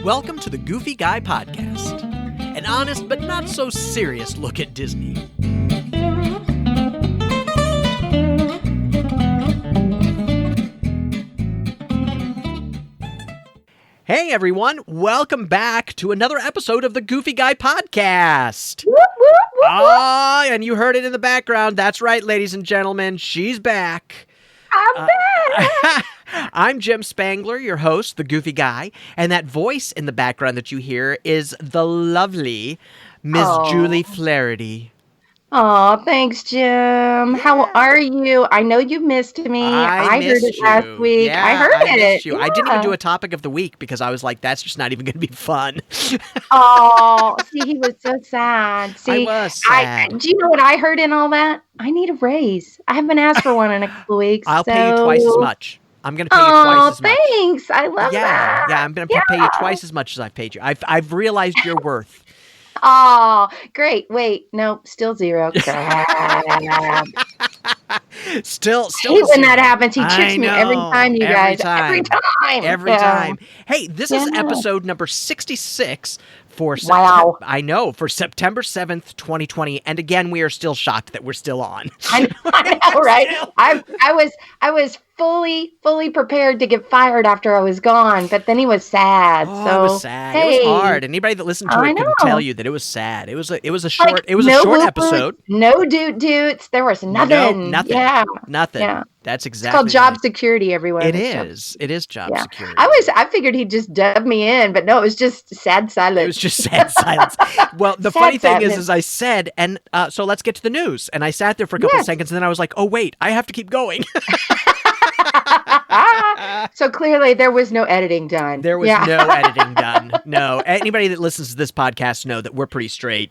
Welcome to the Goofy Guy Podcast, an honest but not so serious look at Disney. Hey everyone, welcome back to another episode of the Goofy Guy Podcast. And you heard it in the background. That's right, ladies and gentlemen, she's back. I'm back! I'm Jim Spangler, your host, the Goofy Guy, and that voice in the background that you hear is the lovely Miss Julie Flaherty. Oh, thanks, Jim. How are you? I know you missed me. I heard it last week. Yeah, I heard it. Missed you. Yeah. I didn't even do a topic of the week because I was like, that's just not even going to be fun. Oh, see, he was so sad. See, I was sad. Do you know what I heard in all that? I need a raise. I haven't been asked for one in a couple weeks. I'll pay you twice as much. I'm going to pay you twice as much. Oh, thanks. I love that. Yeah, I'm going to pay you twice as much as I've paid you. I've realized your worth. Oh, great. Wait, no, still zero. Still when that happens. He tricks me every time, you guys. Every time. Hey, this is episode number 66 for September 7th, 2020. And again, we are still shocked that we're still on. I know, right? I was fully prepared to get fired after I was gone, but then he was sad. Oh, so it was sad. Hey, it was hard. Anybody that listened to it can tell you that it was sad. It was a short episode. No doots. There was nothing. Nothing. Yeah. Nothing. Yeah. That's exactly. It's called job security, everyone. It is. It is job security. I figured he'd just dub me in, but no, it was just sad silence. It was just sad silence. Well, the funny thing is I said, and so let's get to the news. And I sat there for a couple of seconds, and then I was like, oh wait, I have to keep going. So clearly there was no editing done. There was no editing done. No. Anybody that listens to this podcast know that we're pretty straight.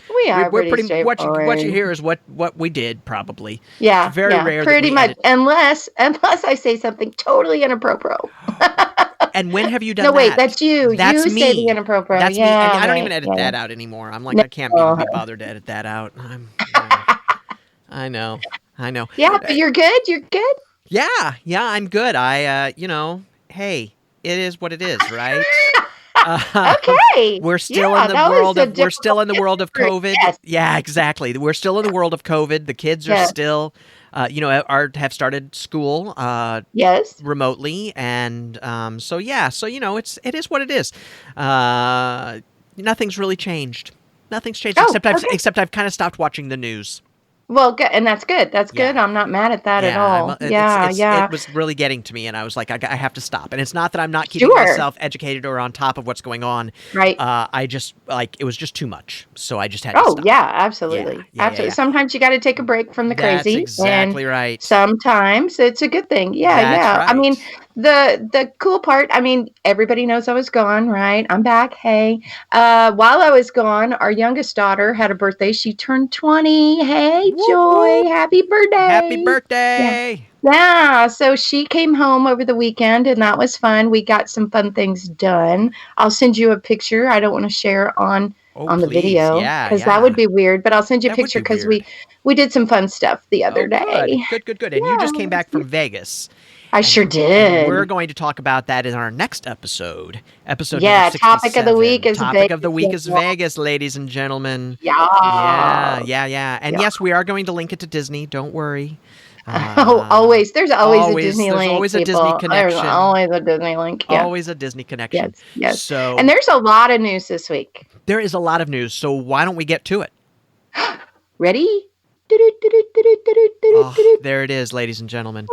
We are pretty what you hear is what we did, probably. Yeah. Very rare. Pretty much. Unless I say something totally inappropriate. And when have you done that? No, wait, that's you. That's you me. say the inappropriate. That's me. And I don't even edit that out anymore. I'm like, I can't even be bothered to edit that out. I know. Yeah, but you're good? You're good? Yeah, I'm good. Hey, it is what it is, right? Okay. We're still in the world of COVID. Yes. Yeah, exactly. We're still in the world of COVID. The kids are still have started school remotely, and it is what it is. Nothing's really changed. Nothing's changed except I've kind of stopped watching the news. Well, good, and that's good. That's good. I'm not mad at that at all. It was really getting to me, and I was like, I have to stop. And it's not that I'm not keeping myself educated or on top of what's going on. Right. I just it was just too much, so I just had to stop. Oh yeah, absolutely. Absolutely. Sometimes you got to take a break from the crazy. That's exactly right. Sometimes it's a good thing. Yeah. Right. I mean, the cool part, everybody knows I was gone, right? I'm back. Hey, while I was gone, our youngest daughter had a birthday. She turned 20. Hey, Joy, happy birthday. Happy birthday. Yeah. So she came home over the weekend, and that was fun. We got some fun things done. I'll send you a picture. I don't want to share on the video because that would be weird, but I'll send you a picture because we did some fun stuff the other day. Good. And you just came back from Vegas. I sure did. We're going to talk about that in our next episode. Episode number 67. Topic of the week is Topic Vegas. of the week is Vegas, ladies and gentlemen. Yeah. And yes, we are going to link it to Disney. Don't worry. Always. There's always a Disney link. There's always a people. Disney connection. There's always a Disney link. Yeah. Always a Disney connection. Yes. So, and there's a lot of news this week. There is a lot of news. So why don't we get to it? Ready? There it is, ladies and gentlemen.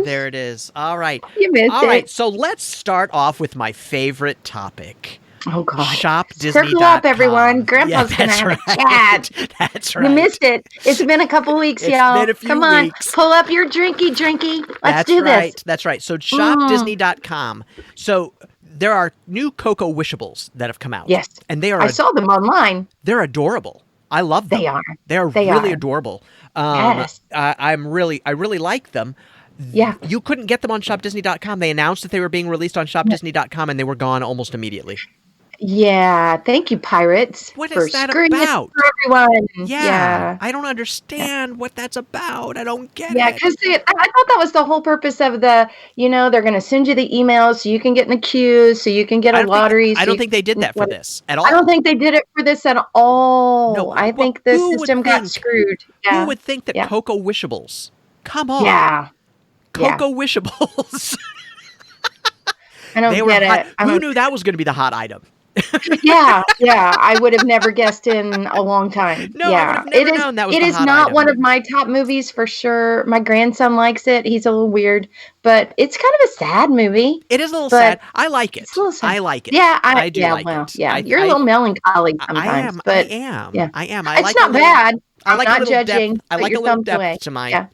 There it is. All right. You missed it. All right. So let's start off with my favorite topic. Oh, God. ShopDisney.com. Circle up, everyone. Grandpa's going to have a chat. That's right. You missed it. It's been a couple weeks, y'all. It's been a few Come on. weeks. Pull up your drinky. Let's do this. That's right. So ShopDisney.com. So there are new Coco Wishables that have come out. Yes. And they are. I saw them online. They're adorable. I love them. They are. They are really adorable. Yes. I really like them. Yeah. You couldn't get them on ShopDisney.com. They announced that they were being released on ShopDisney.com, and they were gone almost immediately. Yeah, thank you, pirates, What for is that screwing it about? for everyone. Yeah, I don't understand what that's about. I don't get Yeah, it. because I thought that was the whole purpose of they're going to send you the emails so you can get in the queue, so you can get a lottery. I don't think they did that for this at all. I don't think they did it for this at all. No, I think the system got screwed. Yeah. Who would think that Cocoa Wishables? Come on. Yeah. Cocoa Wishables. I don't get it. Who knew that was going to be the hot item? Yeah. I would have never guessed in a long time. No, I would have never known that was the hot item. It is not one of my top movies for sure. My grandson likes it. He's a little weird, but it's kind of a sad movie. It is a little sad. I like it. It's a little sad. I like it. Yeah, I do like it. Yeah, you're a little melancholy sometimes. I am. Yeah. I am. It's not bad. I'm not judging. I like a little depth to my.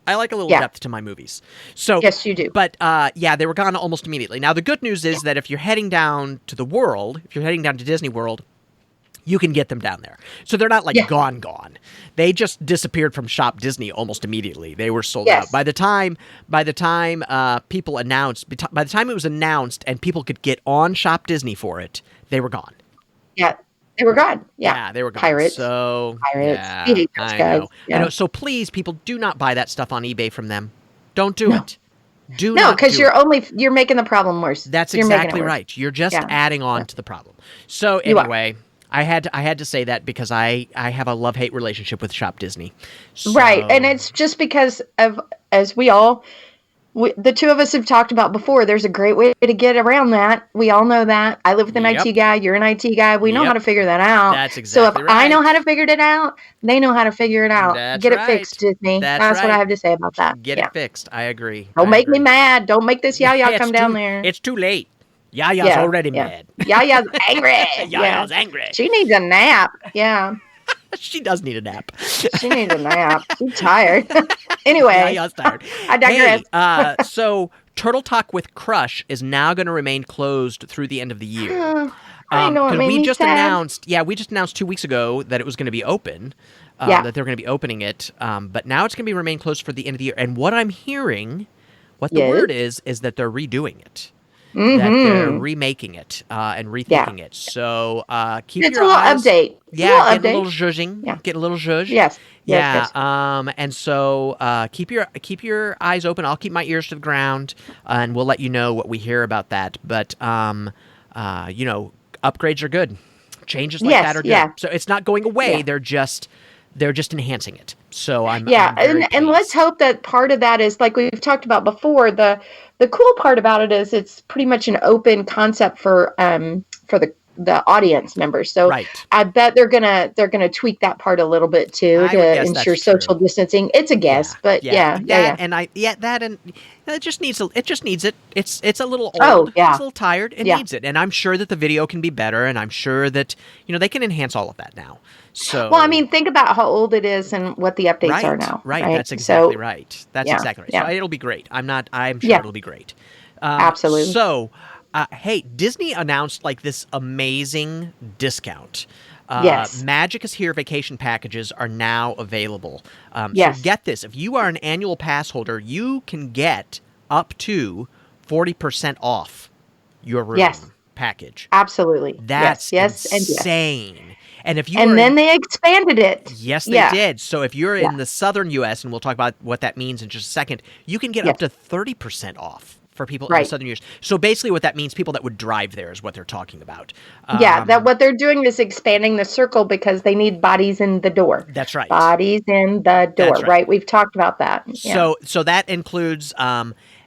I like a little depth to my movies. So yes, you do. But they were gone almost immediately. Now the good news is that if you're heading down to the world, if you're heading down to Disney World, you can get them down there. So they're not like gone. They just disappeared from Shop Disney almost immediately. They were sold out. By the time people announced, by the time it was announced and people could get on Shop Disney for it, they were gone. Yeah. They were gone. Yeah, they were gone. Pirates. So, pirates. Yeah, we hate those guys. I know. So please, people, do not buy that stuff on eBay from them. Don't do it. No, because you're making the problem worse. That's exactly right. You're just adding on to the problem. So anyway, I had to say that because I have a love-hate relationship with Shop Disney. So, right, and it's just because of, as the two of us have talked about before, there's a great way to get around that. We all know that. I live with an IT guy. You're an IT guy. We know how to figure that out. That's exactly right. So if I know how to figure it out, they know how to figure it out. Get it fixed, Disney. That's what I have to say about that. Get it fixed. I agree. Don't make me mad. Don't make this Yaya come down there. It's too late. Yaya's already mad. Yaya's angry. Yaya's angry. She needs a nap. Yeah. She does need a nap. She needs a nap. She's tired. Anyway. Yaya's tired. I digress. Hey, so Turtle Talk with Crush is now going to remain closed through the end of the year. I know it made me sad. We just announced 2 weeks ago that it was going to be open. That they're going to be opening it. But now it's going to be remain closed for the end of the year. And what I'm hearing, what the word is that they're redoing it. Mm-hmm. That they're remaking it and rethinking it. So keep it's your eyes. It's a little update. Yeah, get a little zhuzhing. Yeah. Get a little zhuzh. Yes. Yeah. Yes. And so keep your eyes open. I'll keep my ears to the ground, and we'll let you know what we hear about that. But upgrades are good. Changes like that are good. Yeah. So it's not going away. Yeah. They're just enhancing it. So I'm and let's hope that part of that is, like we've talked about before, the cool part about it is it's pretty much an open concept for the audience members. So I bet they're gonna tweak that part a little bit too to ensure social distancing. It's a guess, but it just needs it. It's a little old. Oh, yeah. It's a little tired. It needs it. And I'm sure that the video can be better, and I'm sure that they can enhance all of that now. So, well, I mean, think about how old it is and what the updates are now. Right. That's exactly right. That's exactly right. So it'll be great. I'm sure it'll be great. Absolutely. So, hey, Disney announced like this amazing discount. Yes. Magic is Here vacation packages are now available. Yes. So get this. If you are an annual pass holder, you can get up to 40% off your room package. Absolutely. That's insane. And yes. And then they expanded it. Yes, they did. So if you're in the southern U.S., and we'll talk about what that means in just a second, you can get up to 30% off for people in the southern U.S. So basically what that means, people that would drive there is what they're talking about. That what they're doing is expanding the circle because they need bodies in the door. That's right. Bodies in the door, right? We've talked about that. Yeah. So that includes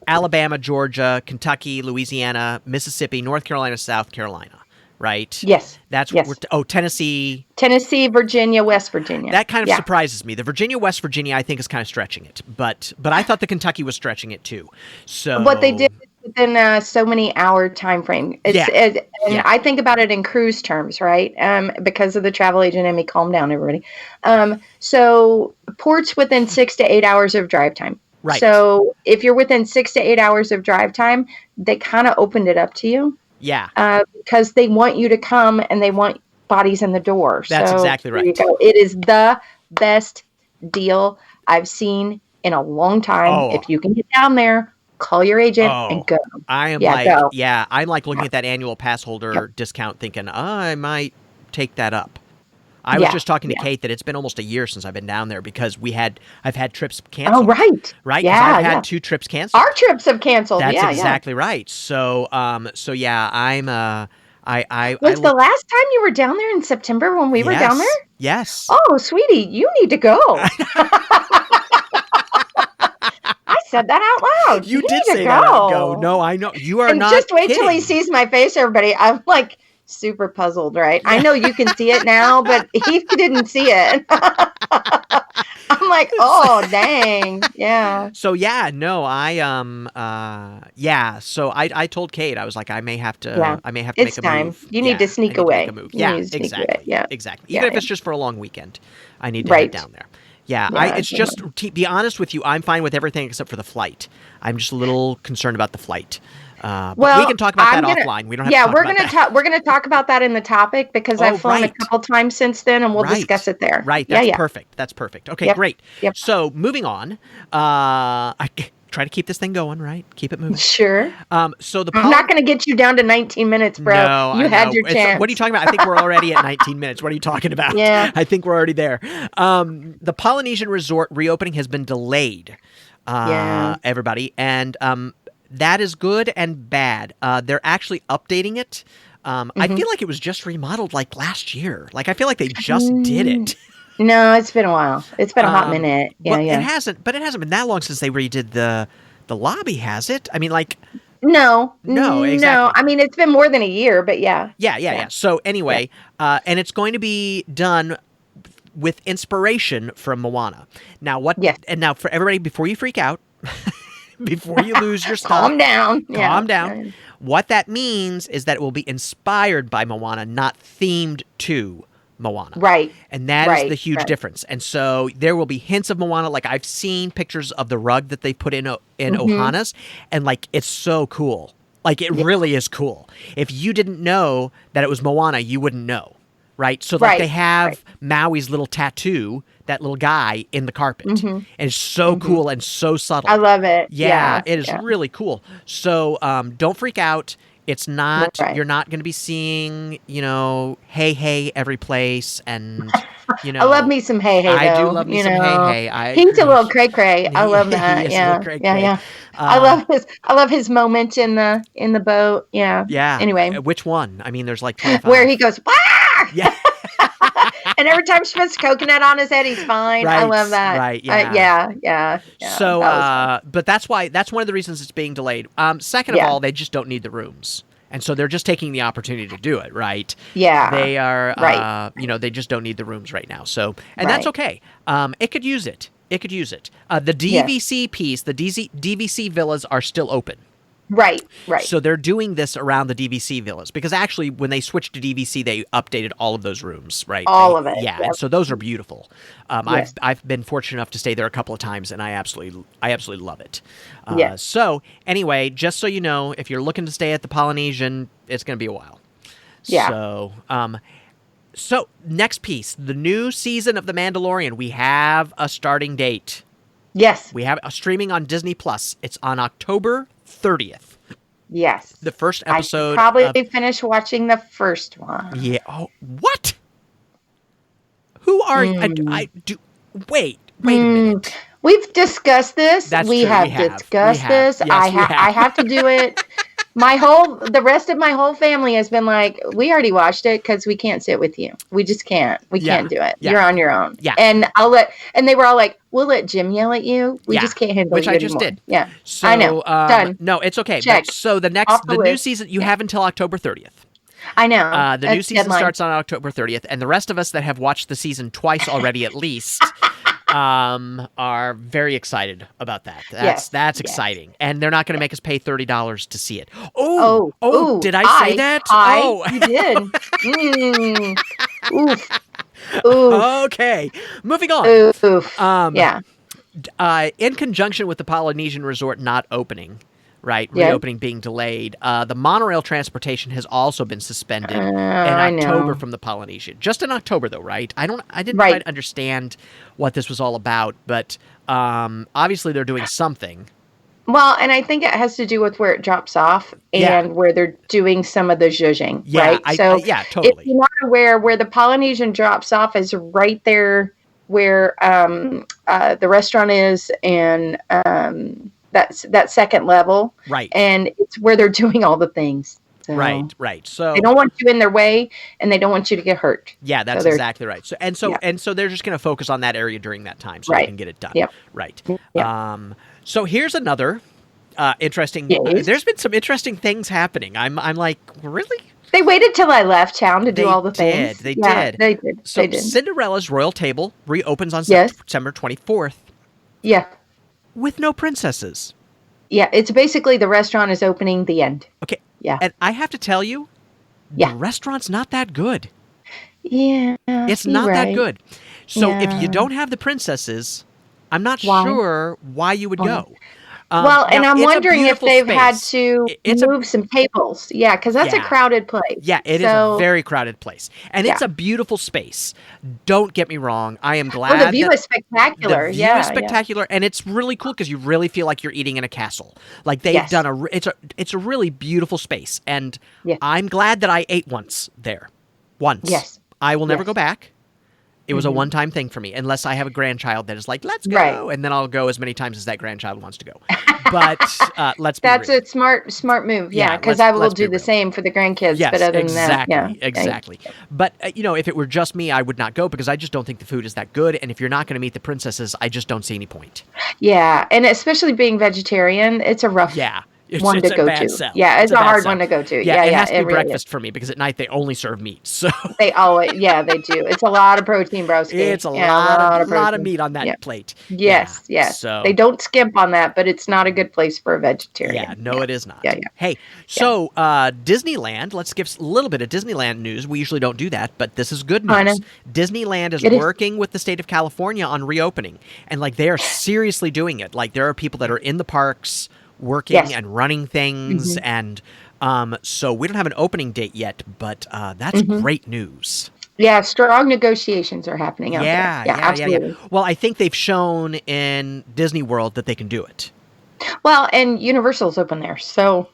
Alabama, Georgia, Kentucky, Louisiana, Mississippi, North Carolina, South Carolina. Right? Yes. That's what Tennessee. Tennessee, Virginia, West Virginia. That kind of surprises me. The Virginia, West Virginia, I think is kind of stretching it. But I thought the Kentucky was stretching it too. So what they did within so many hour time frame. I think about it in cruise terms, right? Because of the travel agent and me. Calm down, everybody. So ports within 6 to 8 hours of drive time. Right. So if you're within 6 to 8 hours of drive time, they kind of opened it up to you. Yeah. Because they want you to come and they want bodies in the door. That's exactly right. It is the best deal I've seen in a long time. If you can get down there, call your agent and go. I'm I'm like looking at that annual pass holder discount thinking, I might take that up. I was just talking to Kate that it's been almost a year since I've been down there because I've had trips canceled. Oh, right. Right? Yeah, I've had 2 trips canceled. Our trips have canceled. That's exactly right. So, I'm, Was the last time you were down there in September when we were down there? Yes. Oh, sweetie, you need to go. I said that out loud. You did say that out loud. No, I know. You are not just wait kidding. till he sees my face, everybody. I'm like super puzzled, right? I know you can see it now, but he didn't see it. I'm like, oh, dang. Yeah. So, so I told Kate, I was like, I may have to make a move. You need to sneak away. Yeah, exactly. Yeah. Exactly. Even if it's just for a long weekend, I need to head down there. Yeah, it's just, to be honest with you, I'm fine with everything except for the flight. I'm just a little concerned about the flight. But we can talk about that offline. We don't have to talk about that. We're going to talk about that in the topic because I've flown a couple times since then, and we'll discuss it there. Right. That's perfect. That's perfect. Okay, great. Yep. So moving on, I try to keep this thing going, right? Keep it moving. Sure. So I'm not going to get you down to 19 minutes, bro. No, you had your chance. What are you talking about? I think we're already at 19 minutes. What are you talking about? Yeah. I think we're already there. The Polynesian resort reopening has been delayed. Everybody, and that is good and bad. They're actually updating it. I feel like it was just remodeled like last year. Like I feel like they just did it. No, it's been a while. It's been a hot minute. It hasn't been that long since they redid the lobby, has it? I mean, like no, exactly. No. I mean, it's been more than a year, but yeah. So anyway, and it's going to be done with inspiration from Moana. Now and now for everybody, before you freak out, before you lose your stuff, calm down. What that means is that it will be inspired by Moana, not themed to Moana. Right. And that is the huge difference. And so there will be hints of Moana. Like I've seen pictures of the rug that they put in Ohana's, and like it's so cool. Like it really is cool. If you didn't know that it was Moana, you wouldn't know. Right? So like they have Maui's little tattoo, that little guy, in the carpet. And it's so cool and so subtle. I love it. Yeah, it is really cool. So don't freak out. It's not, you're not going to be seeing, hey, every place. And, I love me some hey, though. I do love me some hey. He's a little cray. I love that. Yeah. I love his moment in the boat. Yeah. Yeah. Anyway. Which one? I mean, there's like 25. Where he goes, wah! Yeah. And every time she puts coconut on his head, he's fine. I love that. Right. Yeah. Yeah. So, but that's one of the reasons it's being delayed. Second of all, they just don't need the rooms. And so they're just taking the opportunity to do it, right? Yeah. They are, they just don't need the rooms right now. So, and that's okay. It could use it. The DVC piece, the DVC villas are still open. Right. So they're doing this around the DVC villas because actually when they switched to DVC, they updated all of those rooms, right? All of it. Yeah. Yep. And so those are beautiful. I've been fortunate enough to stay there a couple of times, and I absolutely love it. So anyway, just so you know, if you're looking to stay at the Polynesian, it's going to be a while. Yeah. So next piece, the new season of The Mandalorian. We have a starting date. Yes. We have a streaming on Disney Plus. It's on October 30th. Yes. The first episode. I probably finished watching the first one. Yeah. Oh, what? Who are you? Wait a minute. We've discussed this. That's we true. have discussed this. Yes, I have to do it. The rest of my whole family has been like, we already watched it because we can't sit with you. We just can't. We can't do it. Yeah. You're on your own. Yeah. And they were all like, we'll let Jim yell at you. We just can't handle which you I anymore. just did. Yeah. So, I know. Done. No, it's okay. Check. So the new season, you have until October 30th. I know. The new season starts on October 30th, and the rest of us that have watched the season twice already at least are very excited about that. That's exciting. And they're not going to make us pay $30 to see it. Oh, did I say that? You did. Oof. Okay, moving on. Oof. In conjunction with the Polynesian resort not opening, reopening being delayed, the monorail transportation has also been suspended in October from the Polynesian. Just in October, though, right? I didn't quite understand what this was all about, but obviously they're doing something. Well, and I think it has to do with where it drops off and where they're doing some of the zhuzhing, right? Totally. If you're not aware, where the Polynesian drops off is right there where the restaurant is, and that second level, right? And it's where they're doing all the things. So right. So they don't want you in their way, and they don't want you to get hurt. Yeah, that's exactly right. So they're just going to focus on that area during that time, so they can get it done. Yep. Right. Yep. So here's another interesting. Yes. There's been some interesting things happening. I'm like, really? They waited till I left town to do all the things. They did. They did. So they did. Cinderella's Royal Table reopens on September 24th. Yeah. With no princesses. Yeah, it's basically the restaurant is opening the end. Okay. Yeah. And I have to tell you, the restaurant's not that good. Yeah. It's not that good. So if you don't have the princesses, I'm not sure why you would go. And I'm wondering if they've had to move some tables. Yeah, because that's a crowded place. Yeah, it is a very crowded place. And it's a beautiful space. Don't get me wrong. I am glad the view is spectacular. The view is spectacular. And it's really cool because you really feel like you're eating in a castle. Like they've done it's a really beautiful space. And I'm glad that I ate once there. Once. Yes. I will never go back. It was a one-time thing for me, unless I have a grandchild that is like, let's go, and then I'll go as many times as that grandchild wants to go. But let's be That's real. a smart move, because I will do the same for the grandkids. Yes, but other exactly, than that, exactly. But, if it were just me, I would not go because I just don't think the food is that good. And if you're not going to meet the princesses, I just don't see any point. Yeah, and especially being vegetarian, it's a rough one to go to. Sell. Yeah, it's a hard one to go to. Yeah, it has to be really breakfast for me because at night they only serve meat. So they always, they do. It's a lot of protein, broski. It's a lot of meat on that plate. Yes. So they don't skimp on that, but it's not a good place for a vegetarian. Yeah, no, it is not. Yeah. Hey, so Disneyland. Let's give a little bit of Disneyland news. We usually don't do that, but this is good news. Disneyland is working with the state of California on reopening, and they are seriously doing it. Like there are people that are in the parks working and running things, and so we don't have an opening date yet, but that's great news. Yeah, strong negotiations are happening out there. Yeah, absolutely. Well, I think they've shown in Disney World that they can do it. Well, and Universal's open there, so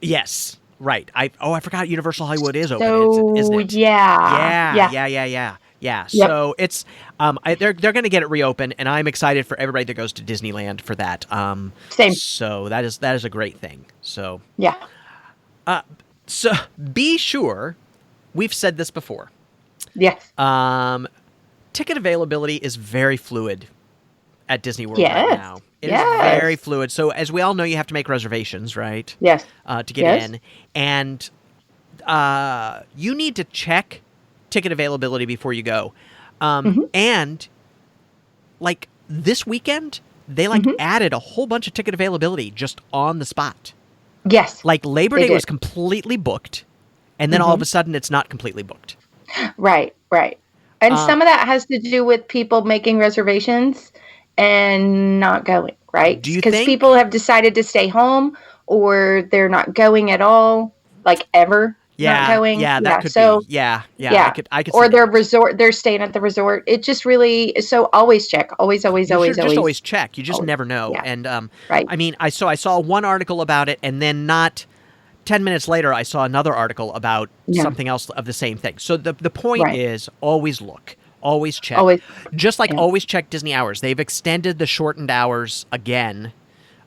yes, right. I forgot Universal Hollywood is open, isn't it? Yeah. Yeah, so it's they're going to get it reopened, and I'm excited for everybody that goes to Disneyland for that. Same. So that is a great thing. So yeah. So be sure, we've said this before. Yes. Ticket availability is very fluid at Disney World right now. It is very fluid. So as we all know, you have to make reservations, right? Yes. To get in, and you need to check ticket availability before you go. And this weekend, they added a whole bunch of ticket availability just on the spot. Yes. Labor Day was completely booked, and then all of a sudden it's not completely booked. Right. And some of that has to do with people making reservations and not going, right? Because people have decided to stay home, or they're not going at all, ever. Not going. Yeah, that could be. Yeah. I could or see that. they're staying at the resort. It just really, so always check. Always check. You just never know. Yeah. And right. I mean, I saw one article about it, and then not 10 minutes later, I saw another article about something else of the same thing. So the point is always look. Always check. Always check Disney hours. They've extended the shortened hours again.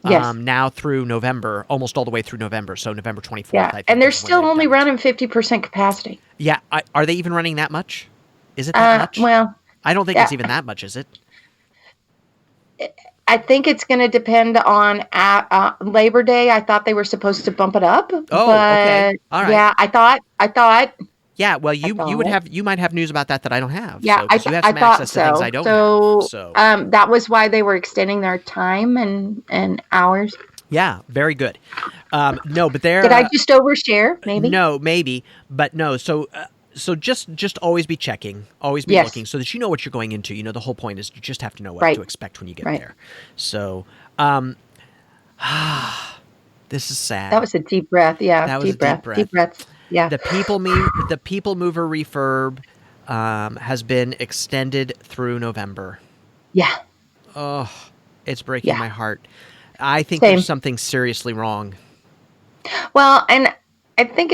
Now through November, almost all the way through November. So November 24th. Yeah, and they're still only running 50% capacity. Yeah. Are they even running that much? Is it that much? Well, I don't think it's even that much, is it? I think it's going to depend on Labor Day. I thought they were supposed to bump it up. Oh, okay. All right. Yeah, I thought. Yeah, well, you might have news about that I don't have. Yeah, so, you have some access to things I don't have. So that was why they were extending their time and hours. Yeah, very good. No, but there. Did I just overshare? Maybe. No, maybe, but no. So just always be checking, always be looking, so that you know what you're going into. The whole point is you just have to know what to expect when you get there. So, this is sad. That was a deep breath. Yeah, that was a deep breath. Deep breaths. Yeah. The People Mover refurb has been extended through November. Yeah. Oh, it's breaking my heart. I think Same. there's something seriously wrong. Well, and I think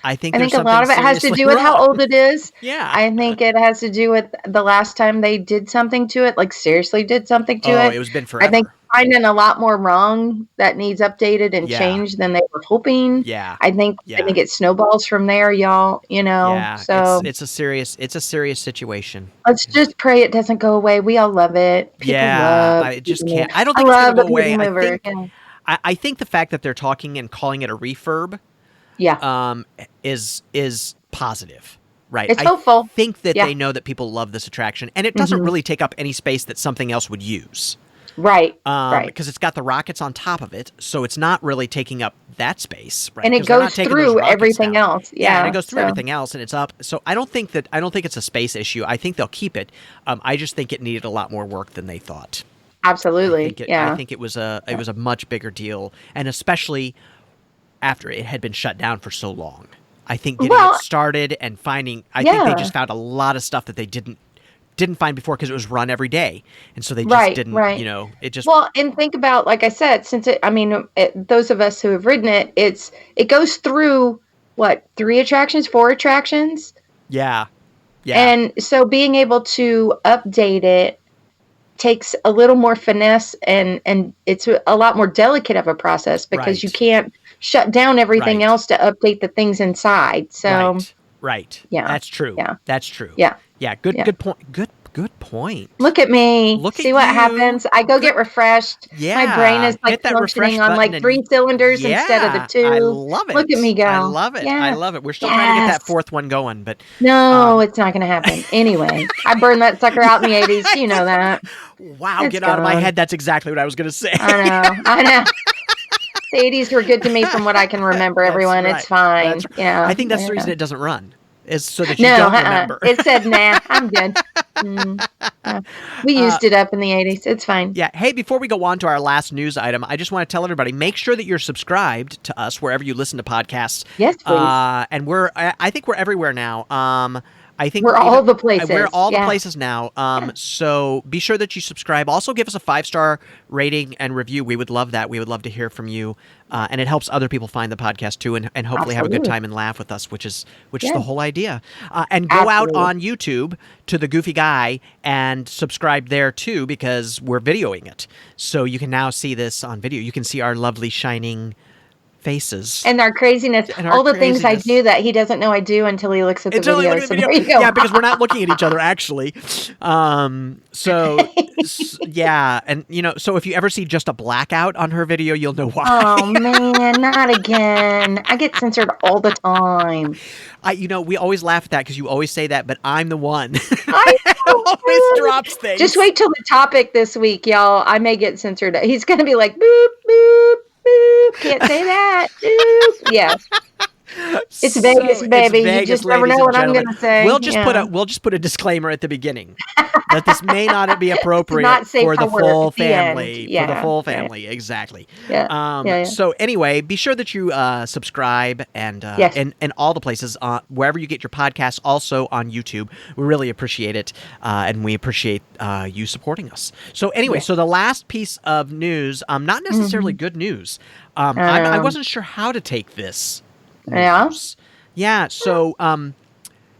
I think a lot of it has to do with how old it is. Yeah. I think it has to do with the last time they did something to it, like seriously did something to it. Oh, it was been forever. I think finding a lot more wrong that needs updated and changed than they were hoping. Yeah. I think it snowballs from there, y'all, Yeah. So it's a serious situation. Let's just pray it doesn't go away. We all love it. People love I just can't. I don't think it's going to go away. I think the fact that they're talking and calling it a refurb is positive. Right. It's hopeful. I think that they know that people love this attraction, and it doesn't really take up any space that something else would use. Right. Because it's got the rockets on top of it, so it's not really taking up that space. Right. And it goes through everything else. Yeah, and it goes through everything else, and it's up. So I don't think it's a space issue. I think they'll keep it. I just think it needed a lot more work than they thought. Absolutely. I think it was a much bigger deal, and especially after it had been shut down for so long. I think getting it started and finding, I think they just found a lot of stuff that they didn't find before because it was run every day, and so they just didn't. It just and think about, like I said, since those of us who have ridden it, it goes through 3 attractions, 4 attractions. Yeah. And so being able to update it takes a little more finesse, and it's a lot more delicate of a process because you can't shut down everything else to update the things inside. So right. Yeah. That's true. Yeah. That's true. Yeah. Yeah. Good point. Good point. Look at me. See what happens. I go get refreshed. Yeah. My brain is functioning on 3 cylinders instead of the 2. I love it. Look at me go. I love it. Yeah. I love it. We're still trying to get that 4th one going, but no, it's not going to happen. Anyway, I burned that sucker out in the 80s. You know that. Wow. Get out of my head. That's exactly what I was going to say. I know. The 80s were good to me from what I can remember, everyone. Right. It's fine. Yeah. I think that's the reason it doesn't run, is so that you don't remember. It said, nah, I'm good. We used it up in the 80s. It's fine. Yeah. Hey, before we go on to our last news item, I just want to tell everybody, make sure that you're subscribed to us wherever you listen to podcasts. Yes, please. And I think we're everywhere now. I think we're all the places. We're all the places now. So be sure that you subscribe. Also, give us a 5-star rating and review. We would love that. We would love to hear from you. And it helps other people find the podcast too, and hopefully have a good time and laugh with us, which is the whole idea. And go out on YouTube to The Goofy Guy and subscribe there too, because we're videoing it. So you can now see this on video. You can see our lovely shining faces and our craziness, all the things I do that he doesn't know I do until he looks at the video. So there you go. Yeah, because we're not looking at each other actually. Yeah, and so if you ever see just a blackout on her video, you'll know why. Oh man, not again! I get censored all the time. We always laugh at that because you always say that, but I'm the one. I always drops things. Just wait till the topic this week, y'all. I may get censored. He's gonna be like boop boop. Can't say that. Yes. It's Vegas, baby. You just never know what I'm going to say. We'll just put a disclaimer at the beginning that this may not be appropriate for the full family. For the full family, exactly. Yeah. So anyway, be sure that you subscribe and all the places wherever you get your podcasts. Also on YouTube, we really appreciate it, and we appreciate you supporting us. So anyway, so the last piece of news, not necessarily good news. I wasn't sure how to take this. Yeah. So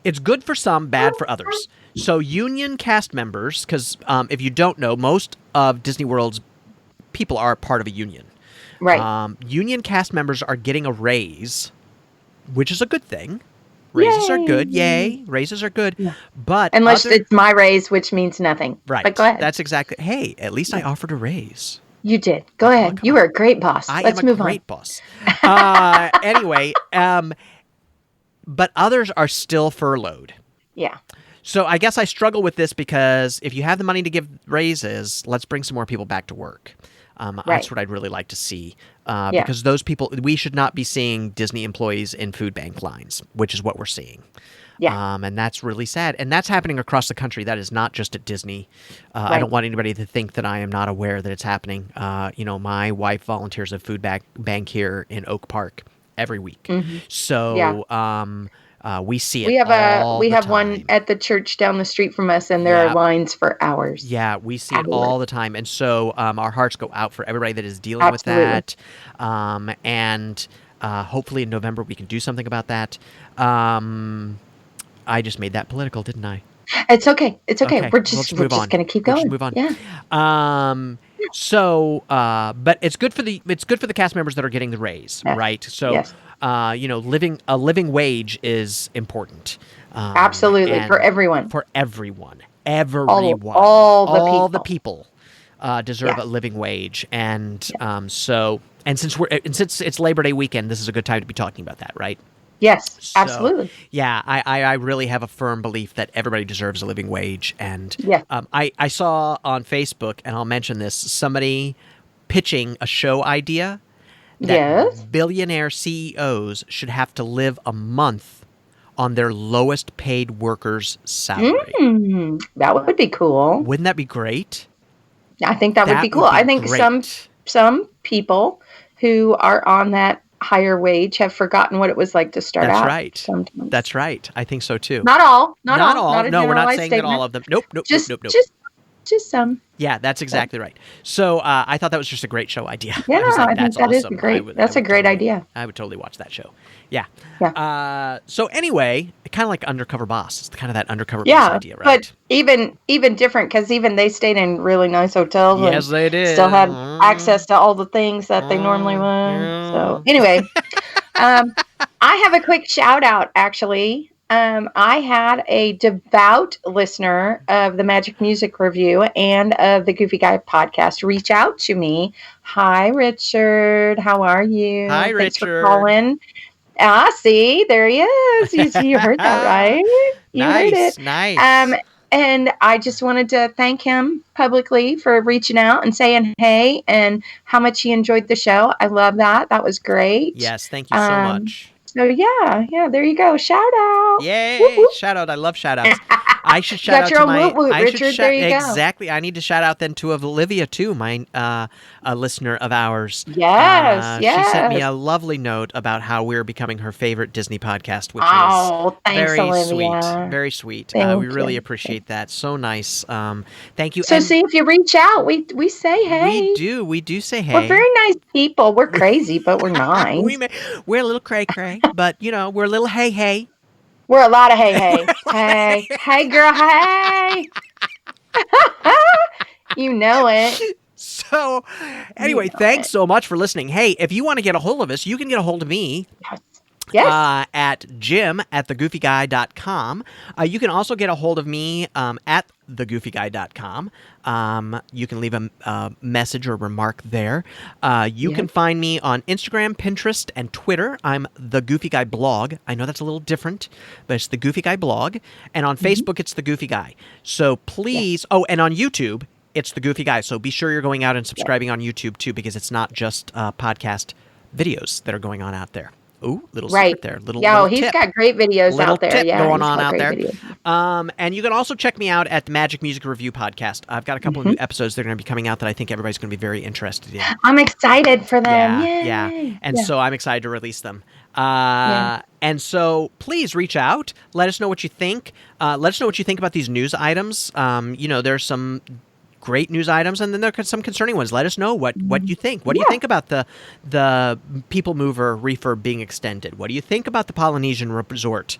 it's good for some, bad for others. So union cast members, because if you don't know, most of Disney World's people are part of a union. Right. Union cast members are getting a raise, which is a good thing. Raises are good. Yay. Raises are good. Yeah. But unless it's my raise, which means nothing. Right. But go ahead. That's exactly. Hey, at least I offered a raise. You did. Go ahead. You were a great boss. Let's move on. I am a great boss. Anyway, but others are still furloughed. Yeah. So I guess I struggle with this because if you have the money to give raises, let's bring some more people back to work. That's what I'd really like to see. Because those people, we should not be seeing Disney employees in food bank lines, which is what we're seeing. Yeah. And that's really sad. And that's happening across the country. That is not just at Disney. I don't want anybody to think that I am not aware that it's happening. My wife volunteers at food bank here in Oak Park every week. Mm-hmm. So We see it all the time. We have one at the church down the street from us, and there are lines for hours. Yeah, we see it all the time. And so our hearts go out for everybody that is dealing with that. And hopefully in November we can do something about that. I just made that political, didn't I? It's okay. It's okay. We're just going to keep going. Just move on. Yeah. So, but it's good for the cast members that are getting the raise, right? So, living wage is important. Absolutely, for everyone. For everyone. All the people deserve a living wage, and since it's Labor Day weekend, this is a good time to be talking about that, right? Yes, absolutely. Yeah, I really have a firm belief that everybody deserves a living wage. And I saw on Facebook, and I'll mention this, somebody pitching a show idea that billionaire CEOs should have to live a month on their lowest paid worker's salary. That would be cool. Wouldn't that be great? I think that would be cool. I think some people who are on that higher wage have forgotten what it was like to start out. Sometimes. That's right. I think so too. Not all. No, we're not saying that all of them. Nope. Just some. Yeah, that's exactly right. So I thought that was just a great show idea. Yeah, I think that is great. That's a great idea. I would totally watch that show. Yeah. So anyway, kind of like Undercover Boss. It's kind of that Undercover Boss idea, right? But even different, because even they stayed in really nice hotels. Yes, they did. Still had access to all the things that they normally would. So anyway, I have a quick shout out, actually. I had a devout listener of the Magic Music Review and of the Goofy Guy podcast reach out to me. Hi, Richard. How are you? Hi, Thanks Richard. For calling. See, there he is. You heard that, right? You heard it. Nice. And I just wanted to thank him publicly for reaching out and saying hey and how much he enjoyed the show. I love that. That was great. Yes, thank you so much. So yeah, there you go. Shout out. Yay. Whoop, whoop. Shout out. I love shout outs. I should shout out your to my woot woot, Richard. There you go. Exactly. I need to shout out then to Olivia too, my a listener of ours. Yes. She sent me a lovely note about how we're becoming her favorite Disney podcast, which is very Olivia. Sweet. Very sweet. We really appreciate that. So nice. Thank you. So see, if you reach out, we say hey. We do say hey. We're very nice people. We're crazy, but we're nice. We're a little cray cray, but we're a little hey. We're a lot of hey. Hey, girl, hey. You know it. So, anyway, thanks so much for listening. Hey, if you want to get a hold of us, you can get a hold of me. Yes. At jim@thegoofyguy.com. You can also get a hold of me at thegoofyguy.com. You can leave a message or remark there. You can find me on Instagram, Pinterest, and Twitter. I'm The Goofy Guy Blog. I know that's a little different, but it's The Goofy Guy Blog. And on Facebook, it's The Goofy Guy. So please, and on YouTube, it's The Goofy Guy. So be sure you're going out and subscribing on YouTube too, because it's not just podcast videos that are going on out there. Ooh, little secret there. Little he's tip. Got great videos out there. Yeah, going on out there. And you can also check me out at the Magic Music Review podcast. I've got a couple of new episodes that are going to be coming out that I think everybody's going to be very interested in. I'm excited for them. Yeah. And so I'm excited to release them. And so please reach out. Let us know what you think. Let us know what you think about these news items. There's some great news items, and then there are some concerning ones. Let us know what you think. What do you think about the People Mover refurb being extended? What do you think about the Polynesian Resort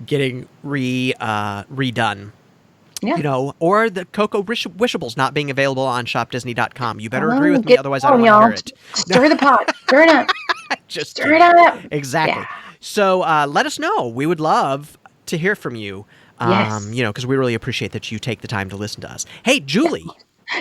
getting redone? Yeah. Or the Cocoa Wishables not being available on shopdisney.com. You better agree with me, otherwise I don't want to hear it. Stir the pot. Stir it up. Just stir it up. Exactly. Yeah. So let us know. We would love to hear from you. Because we really appreciate that you take the time to listen to us. Hey, Julie.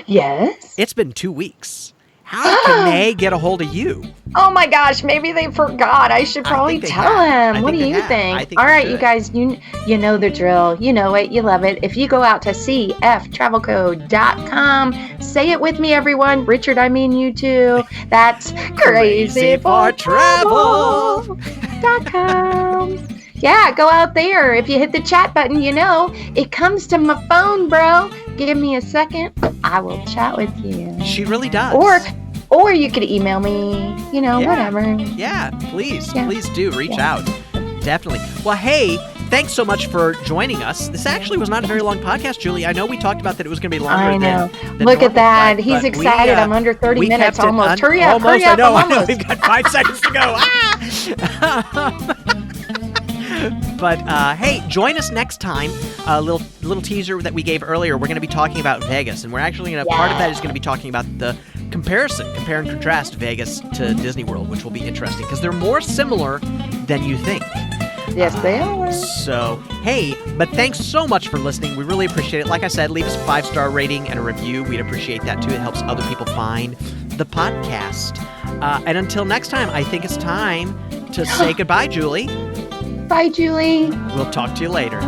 Yes? It's been 2 weeks. How can they get a hold of you? Oh my gosh, maybe they forgot. I should probably tell them. What do you think? All right, you guys, you know the drill. You know it. You love it. If you go out to cftravelcode.com, say it with me, everyone. Richard, I mean you too. That's crazyfortravel.com. Yeah, go out there. If you hit the chat button, it comes to my phone, bro. Give me a second. I will chat with you. She really does. Or you could email me, whatever. Yeah, please do. Reach out. Definitely. Well, hey, thanks so much for joining us. This actually was not a very long podcast, Julie. I know we talked about that it was going to be longer than Look normal, at that. He's excited. I'm under 30 minutes almost. Hurry up, almost, hurry up. I know. We've got 5 seconds to go. But hey, join us next time. A little teaser that we gave earlier. We're going to be talking about Vegas, and we're actually going to part of that is going to be talking about the compare and contrast Vegas to Disney World, which will be interesting because they're more similar than you think. Yes, they are. So, hey, but thanks so much for listening. We really appreciate it. Like I said, leave us a 5-star rating and a review. We'd appreciate that too. It helps other people find the podcast. And until next time, I think it's time to say goodbye, Julie. Bye, Julie. We'll talk to you later.